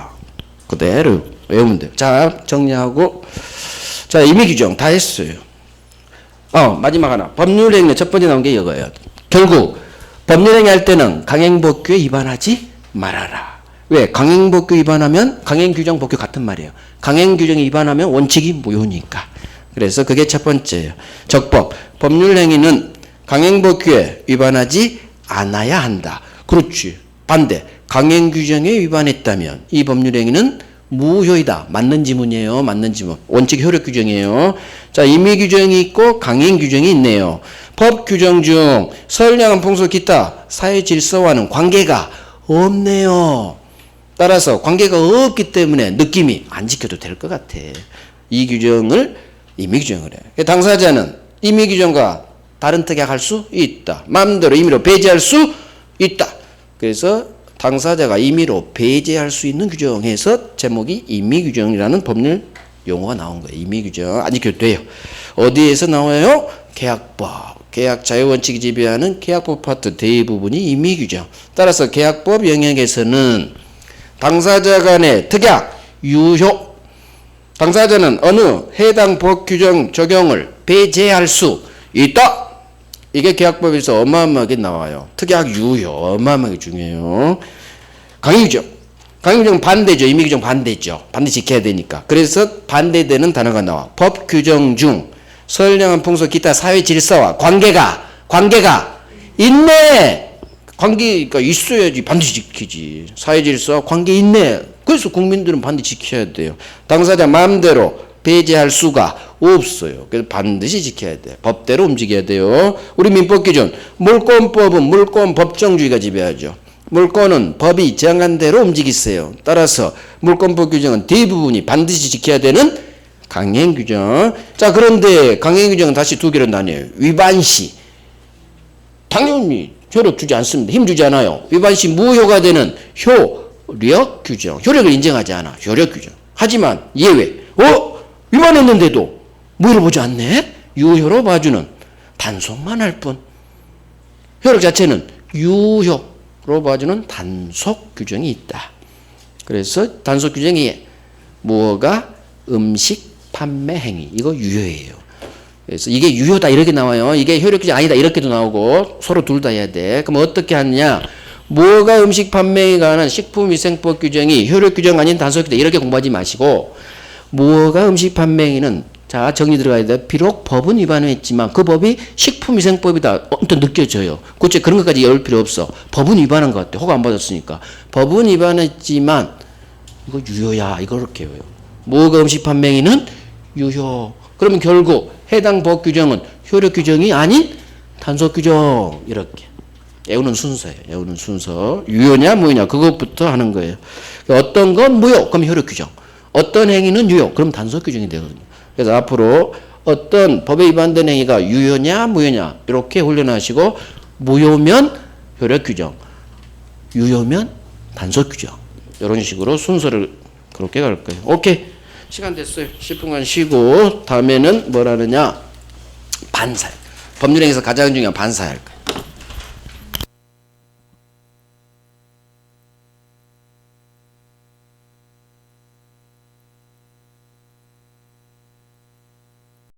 그대로 외우면 돼요. 자, 정리하고. 자, 임의 규정 다 했어요. 마지막 하나. 법률행위 첫 번째 나온 게 이거예요. 결국 법률행위 할 때는 강행법규에 위반하지 말아라. 왜? 강행법규 위반하면 강행규정 법규 같은 말이에요. 강행규정에 위반하면 원칙이 무효니까. 그래서 그게 첫 번째예요. 적법. 법률행위는 강행법규에 위반하지 않아야 한다. 그렇지. 반대. 강행규정에 위반했다면 이 법률행위는 무효이다. 맞는 지문이에요. 맞는 지문. 원칙 효력 규정이에요. 자, 임의 규정이 있고 강행 규정이 있네요. 법 규정 중 선량한 풍속 기타 사회 질서와는 관계가 없네요. 따라서 관계가 없기 때문에 느낌이 안 지켜도 될 것 같아. 이 규정을 임의 규정을 해. 당사자는 임의 규정과 다른 특약할 수 있다. 마음대로 임의로 배제할 수 있다. 그래서 당사자가 임의로 배제할 수 있는 규정에서 제목이 임의규정이라는 법률 용어가 나온 거예요. 임의규정 안 지켜도 돼요. 어디에서 나와요? 계약법. 계약 자유원칙이 지배하는 계약법 파트 대부분이 임의규정. 따라서 계약법 영역에서는 당사자 간의 특약, 유효. 당사자는 어느 해당 법 규정 적용을 배제할 수 있다. 이게 계약법에서 어마어마하게 나와요. 특약 유효 어마어마하게 중요해요. 강행규정. 강행규정은 반대죠. 임의규정 반대죠. 반드시 지켜야 되니까. 그래서 반대되는 단어가 나와. 법 규정 중 선량한 풍속 기타 사회 질서와 관계가 있네. 관계가 있어야지 반드시 지키지. 사회 질서와 관계 있네. 그래서 국민들은 반드시 지켜야 돼요. 당사자 마음대로 배제할 수가 없어요. 그래서 반드시 지켜야 돼. 법대로 움직여야 돼요. 우리 민법 기준 물권법은 물권 법정주의가 지배하죠. 물권은 법이 정한 대로 움직이세요. 따라서 물권법 규정은 대부분이 반드시 지켜야 되는 강행규정. 자, 그런데 강행규정은 다시 두 개로 나뉘어요. 위반시 당연히 효력 주지 않습니다. 힘 주지 않아요. 위반시 무효가 되는 효력 규정. 효력을 인정하지 않아. 효력 규정. 하지만 예외. 위반했는데도 무효로 보지 않네? 유효로 봐주는 단속만 할 뿐. 효력 자체는 유효로 봐주는 단속 규정이 있다. 그래서 단속 규정이 뭐가 음식 판매 행위 이거 유효예요. 그래서 이게 유효다 이렇게 나와요. 이게 효력 규정 아니다 이렇게도 나오고 서로 둘 다 해야 돼. 그럼 어떻게 하느냐? 뭐가 음식 판매에 관한 식품위생법 규정이 효력 규정 아닌 단속 규정 이렇게 공부하지 마시고 뭐가 음식 판매 행위는 자 정리 들어가야 돼. 비록 법은 위반했지만 그 법이 식품위생법이다 언뜻 느껴져요. 굳이 그런 것까지 열 필요 없어. 법은 위반한 것 같아. 허가 안 받았으니까. 법은 위반했지만 이거 유효야 이거 그렇게 해요. 뭐가 음식 판매 행위는 유효. 그러면 결국 해당 법 규정은 효력 규정이 아닌 단속 규정 이렇게 외우는 순서예요. 외우는 순서. 유효냐 무효냐 그것부터 하는 거예요. 어떤 건 무효 그럼 효력 규정. 어떤 행위는 유효 그럼 단속 규정이 되거든요. 그래서 앞으로 어떤 법에 위반된 행위가 유효냐 무효냐 이렇게 훈련하시고 무효면 효력 규정, 유효면 단속 규정 이런 식으로 순서를 그렇게 갈 거예요. 오케이. 시간 됐어요. 10분간 쉬고 다음에는 뭘 하느냐? 반사회. 법률행위에서 가장 중요한 반사회 할 거예요.